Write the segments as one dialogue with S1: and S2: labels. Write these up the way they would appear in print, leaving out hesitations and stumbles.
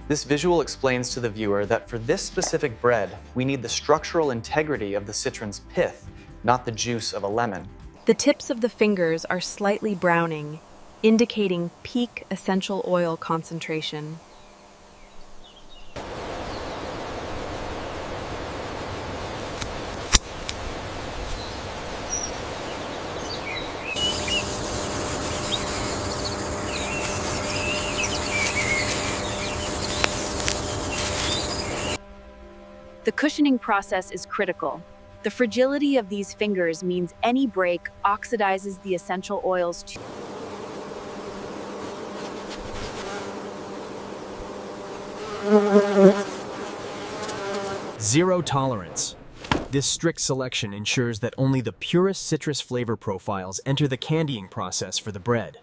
S1: This visual explains to the viewer that for this specific bread, we need the structural integrity of the citron's pith, not the juice of a lemon.
S2: The tips of the fingers are slightly browning, indicating peak essential oil concentration. The cushioning process is critical. The fragility of these fingers means any break oxidizes the essential oils too.
S3: Zero tolerance. This strict selection ensures that only the purest citrus flavor profiles enter the candying process for the bread.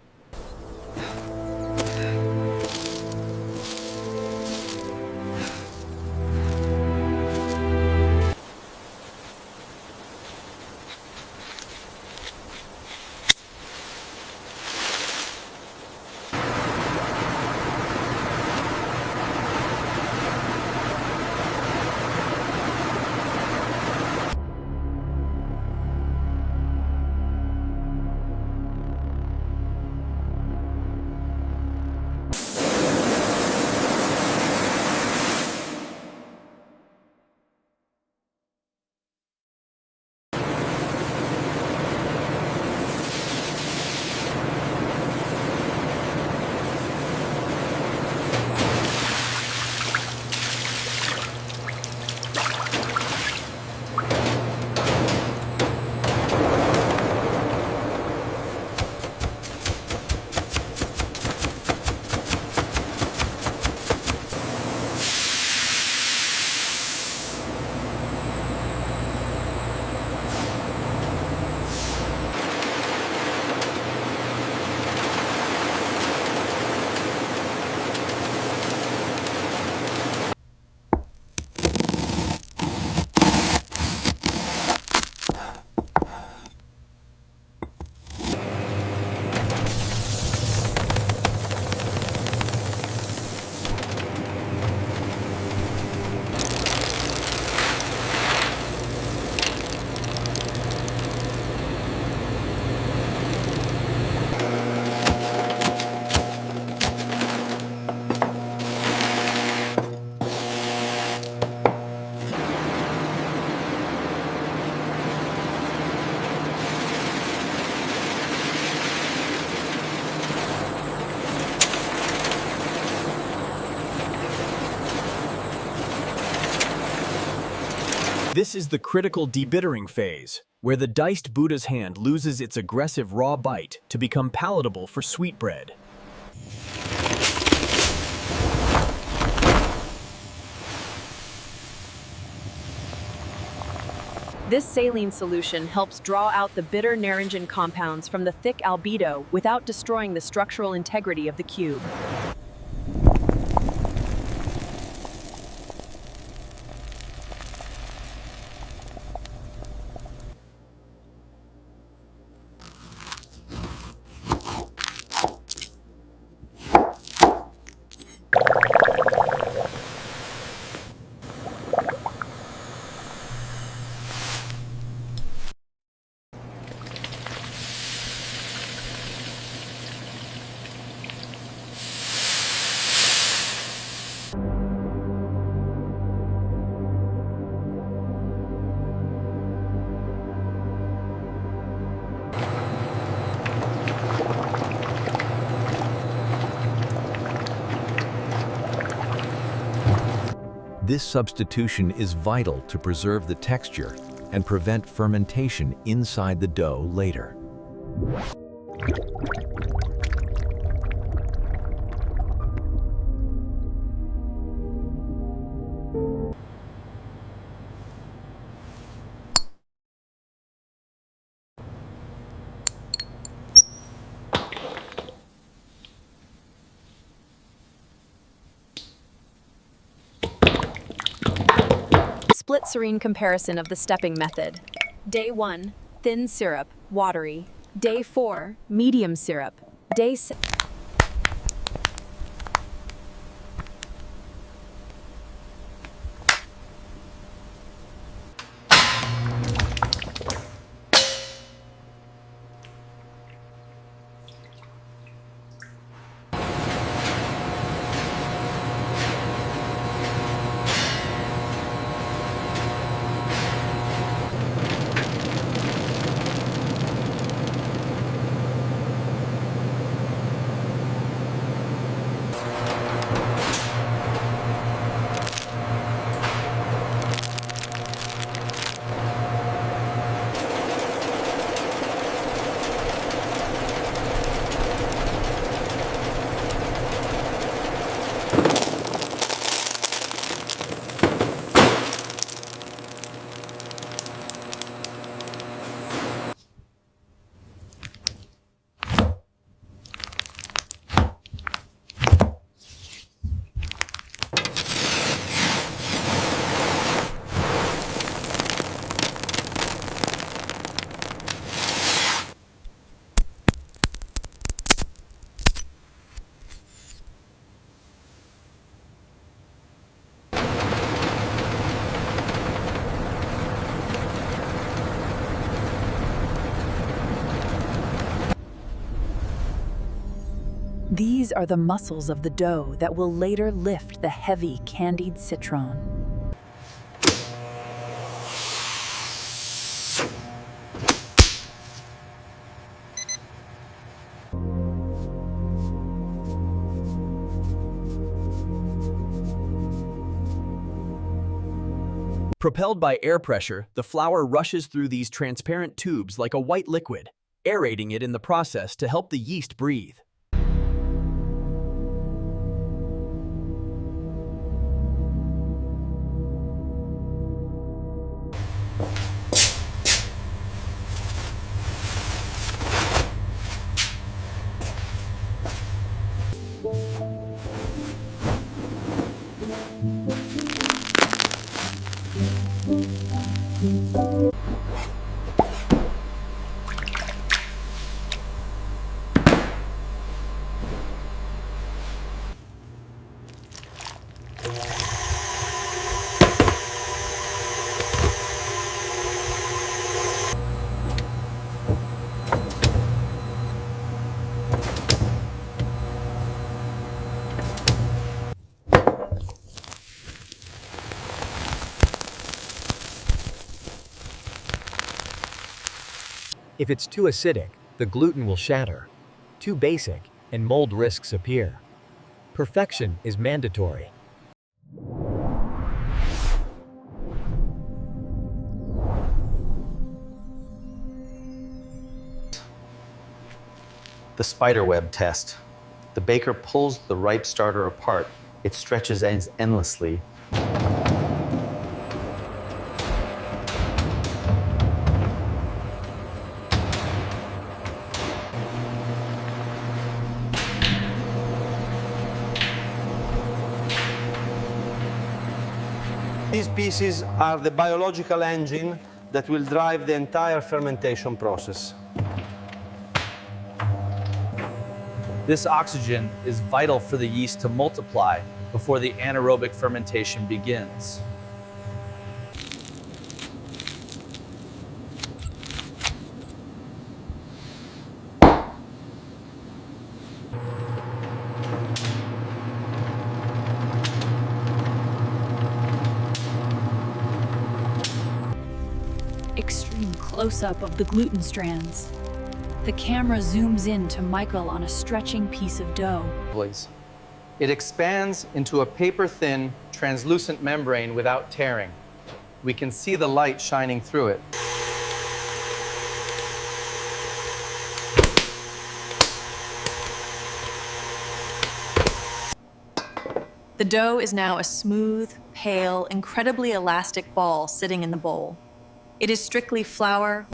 S3: This is the critical debittering phase, where the diced Buddha's hand loses its aggressive raw bite to become palatable for sweetbread.
S2: This saline solution helps draw out the bitter naringin compounds from the thick albedo without destroying the structural integrity of the cube.
S4: This substitution is vital to preserve the texture and prevent fermentation inside the dough later.
S2: Split serene comparison of the stepping method. Day 1, thin syrup, watery. Day 4, medium syrup. Day 6.
S5: These are the muscles of the dough that will later lift the heavy candied citron.
S3: Propelled by air pressure, the flour rushes through these transparent tubes like a white liquid, aerating it in the process to help the yeast breathe.
S6: If it's too acidic, the gluten will shatter. Too basic, and mold risks appear. Perfection is mandatory.
S1: The spiderweb test. The baker pulls the ripe starter apart. It stretches endlessly.
S7: These pieces are the biological engine that will drive the entire fermentation process.
S8: This oxygen is vital for the yeast to multiply before the anaerobic fermentation begins.
S9: Extreme close-up of the gluten strands. The camera zooms in to Michael on a stretching piece of dough.
S1: It expands into a paper-thin, translucent membrane without tearing. We can see the light shining through it.
S10: The dough is now a smooth, pale, incredibly elastic ball sitting in the bowl. It is strictly flour.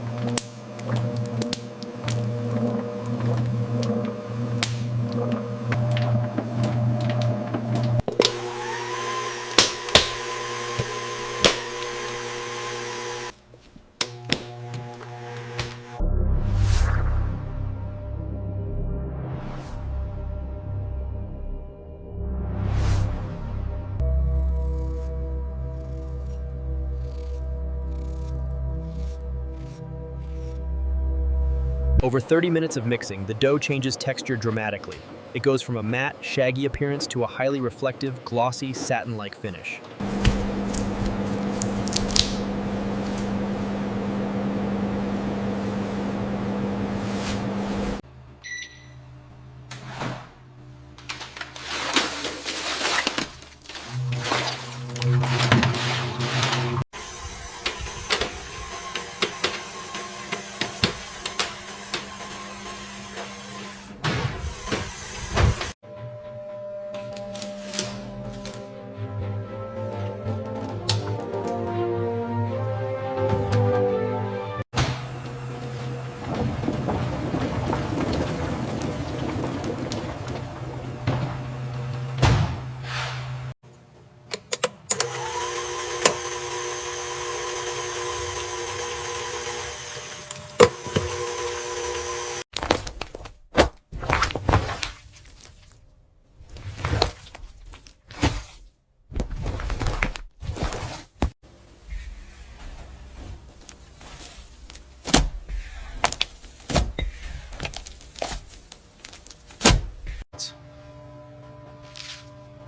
S3: Over 30 minutes of mixing, the dough changes texture dramatically. It goes from a matte, shaggy appearance to a highly reflective, glossy, satin-like finish.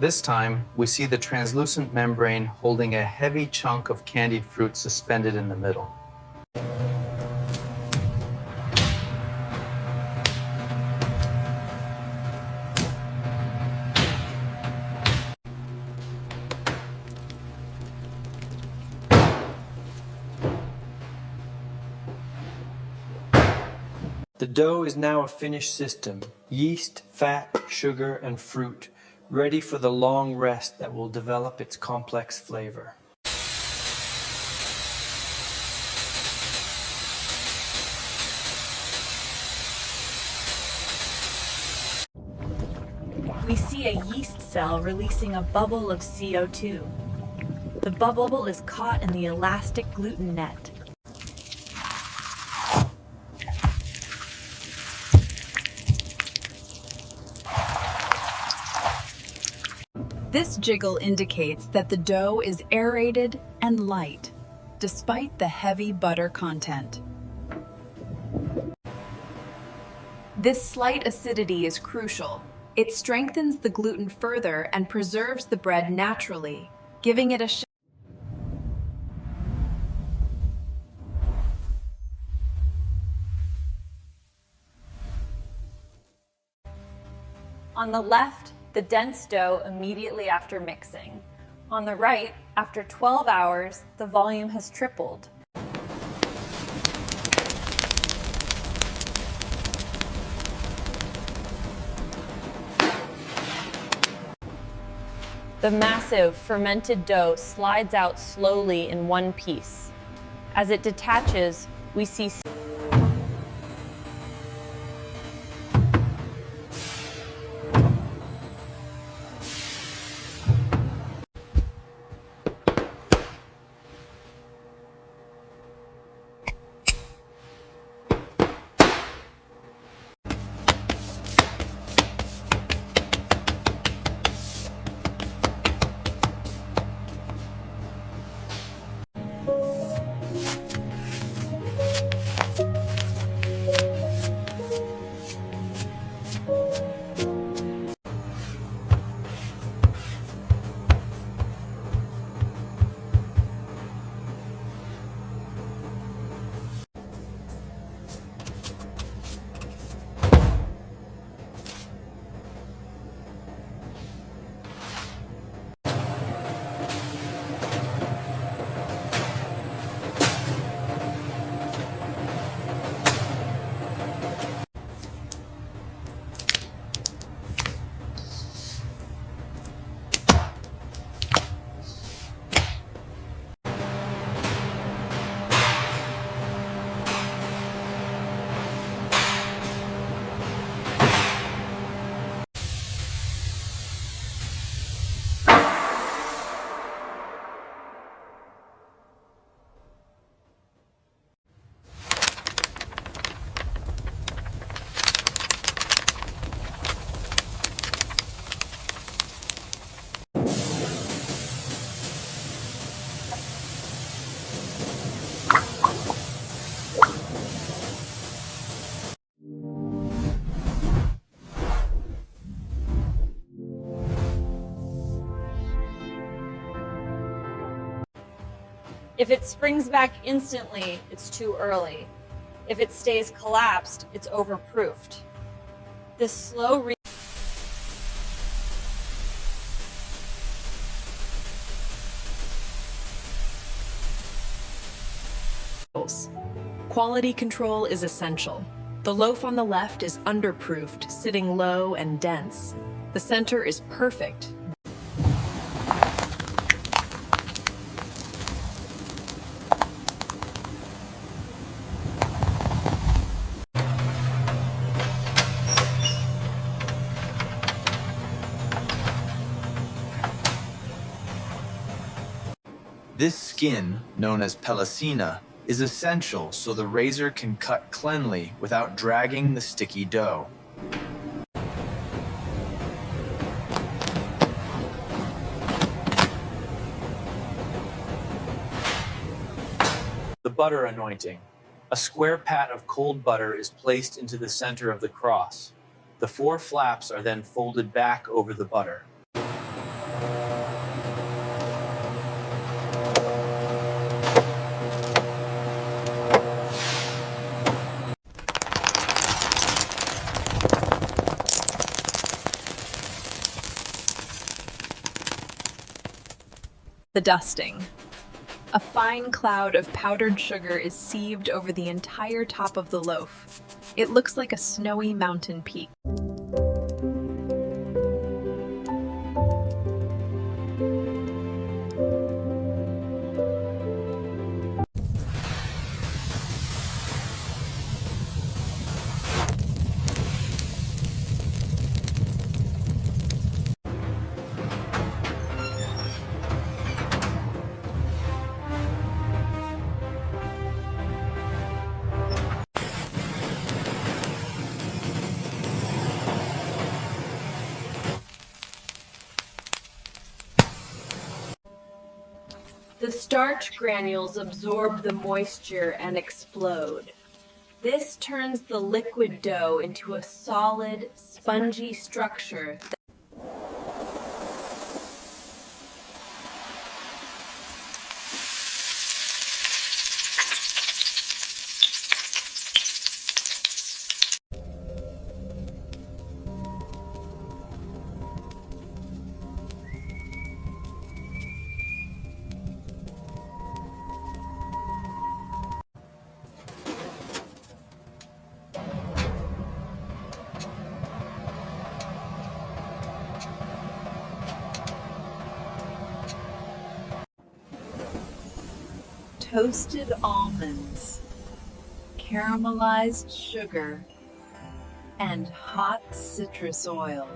S1: This time, we see the translucent membrane holding a heavy chunk of candied fruit suspended in the middle.
S11: The dough is now a finished system: yeast, fat, sugar, and fruit, ready for the long rest that will develop its complex flavor.
S9: We see a yeast cell releasing a bubble of CO2. The bubble is caught in the elastic gluten net.
S5: This jiggle indicates that the dough is aerated and light, despite the heavy butter content. This slight acidity is crucial. It strengthens the gluten further and preserves the bread naturally, giving it a
S10: On the left, the dense dough immediately after mixing. On the right, after 12 hours, the volume has tripled. The massive fermented dough slides out slowly in one piece. As it detaches, we see if it springs back instantly, it's too early. If it stays collapsed, it's overproofed. This slow
S2: Quality control is essential. The loaf on the left is underproofed, sitting low and dense. The center is perfect.
S8: This skin, known as pellicina, is essential so the razor can cut cleanly without dragging the sticky dough. The butter anointing. A square pat of cold butter is placed into the center of the cross. The 4 flaps are then folded back over the butter.
S2: The dusting. A fine cloud of powdered sugar is sieved over the entire top of the loaf. It looks like a snowy mountain peak. The starch granules absorb the moisture and explode. This turns the liquid dough into a solid, spongy structure. Toasted almonds, caramelized sugar, and hot citrus oil.